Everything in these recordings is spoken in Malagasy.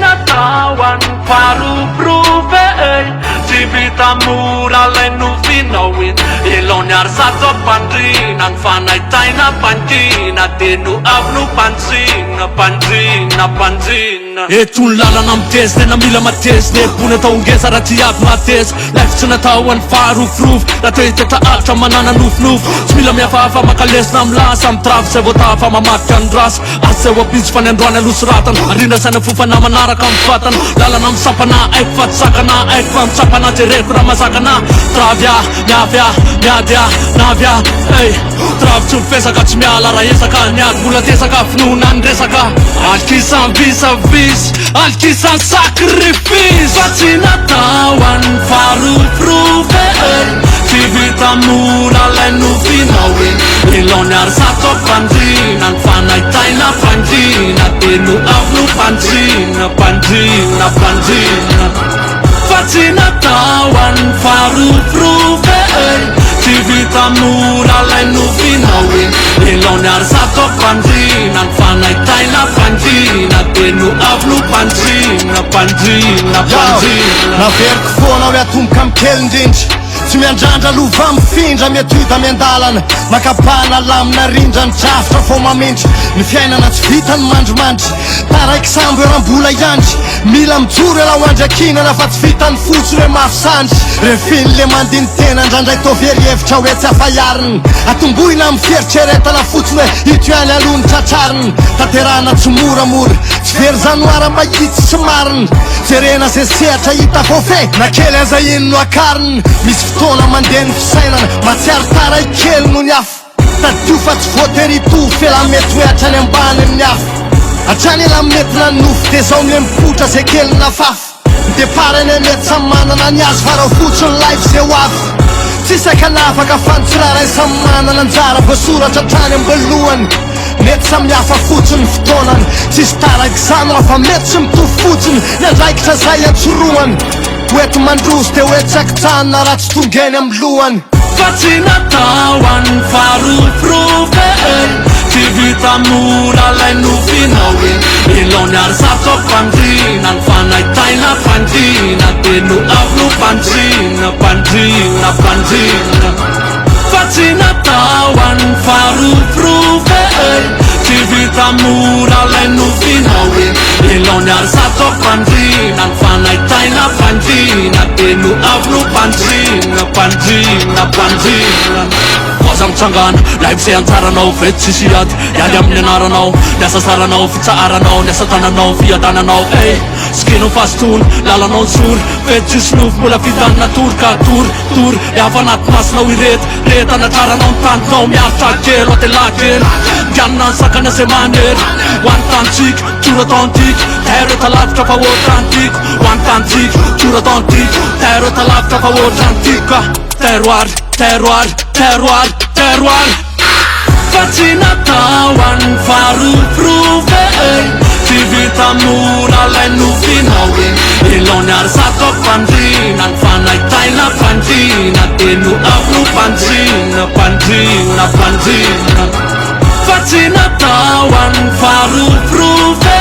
na tawan faroprove Civita mura lay nufinawin Ilonyar sa to pandrin Ang fanay tayo na panjin At inuab no panjin Etun lala nam tes Ne na mila mates Ne pune taong gesa ratiap mates Life sa natawan farufruf Ratay teta atra manana nuf Smila mia fafa makales nam lasam Trav se vota fa mamatkan dras Ase wa bitch fanen drone lusratan Arina sana fufa na manara kamfatan Lala nam sapana ekfat sakana ekfam sapana Tere kura masakana Travya, nyavya, nyadya, navya Hey, trav tsun fesaka tsy miala raha esaka Niady mbola tesaka finoana ny resaka Alkisan vis-à-vis, alkisan sacrifice Fa tsy nataoany faroprove Tsy vita mora lay nofinao Ilony ary sato pandrina Ny fanaytaina pandrina Teno avno pandrina Fa tsy nataoany faroprove Tsy vita mora lay nofinao Ilony ary sato pandrina Ny fanaytaina pandrina Teno avno pandrina Naveriko foana hoe atomboka amy kely indrindra Tsy miandrandra lova mifindra miatoda miandalana Makapana lamina rindra ny drafitra fô mamindra Ny fiainana tsy vita ny mandrimandry Taraiky sambo eram-bola iandry Mila mijoro ela ho andrakinana Fa tsy vita ny fotsiny hoe mafisandry Refiny le mandiny tena Ndrandray toveri hevitra hoe tsy afaiariny Atomboina amy fieritreretana fotsiny hoe Ito ihany alony tratrariny Tanterana tsy moramora Tsy very zanoara mahitsy sy mariny Jerena ze sehatra hita vofe Na kely aza ino no akariny Misy fotoana mandeha ny fisainana Matsiary taray kely no ny afo Tadio fa tsy voatery hitovy Fela mety hoe hatrany ambany ny afo Hatrany ela mety na nofo De zao mle mipotra ze kely na fafo Deparany mety samy manana ny azy Fa raha fotsiny life ze ho avy Tsisy akanafaka fantsiraray samy manana anjara Voasoratra trany ambelohany Mety samy hafa fotsiny fotoanany Tsisy taraky zany raha fa mety sy mitovy fotsiny Ny andraikitra zay antsoroany Hoety mandroso de hoety sakitsana Raha tsy tongeny amy lohany Fa tsy nataoany faroprove Tsy vita mora lay nofinao Ilony ary sato pandrina Ny fanaytaina pandrina Teno avno pandrina Fa tsy nataoany faroprove Tsy vita mora lay nofinao Ilony ary sato pandrina Ny fanaytaina pandrina Teno avno pandrina Voza mitsangana life zay antsaranao Vety tsisy ady Iady amin'ny anaranao Niasa saranao fitsaaranao Niasa tananao fiadananao Ey, sikinao fasitona Lalanao sory Vety tsisy nofo mbola fitanina tory Ka tory Efa anaty masinao irety Anatraranao ny tantinao Miaritra kely Atelakely Mianina ny sakana se manery Hoany tantsika Tsura tantika Tairo talavitra fa oatrantiko Hoany tantsika Tsura tantika Tairo talavitra fa oatrantika Terroir Fa tsy nataoany faroprove Tsy vita mora lay nofinao Ilony ary sato pandrina Ny fanaytaina pandrina Teno avno pandrina Fa tsy nataoany faroprove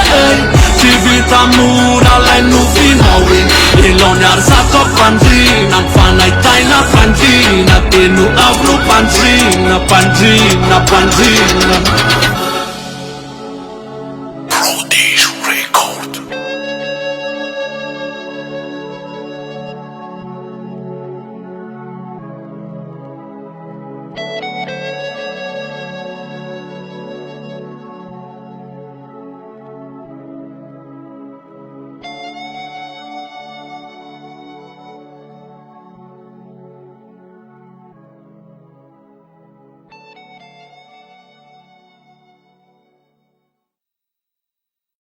Tsy vita mora lay nofinao Ilony ary sato pandrina Ny fanaytaina pandrina Teno avno pandrina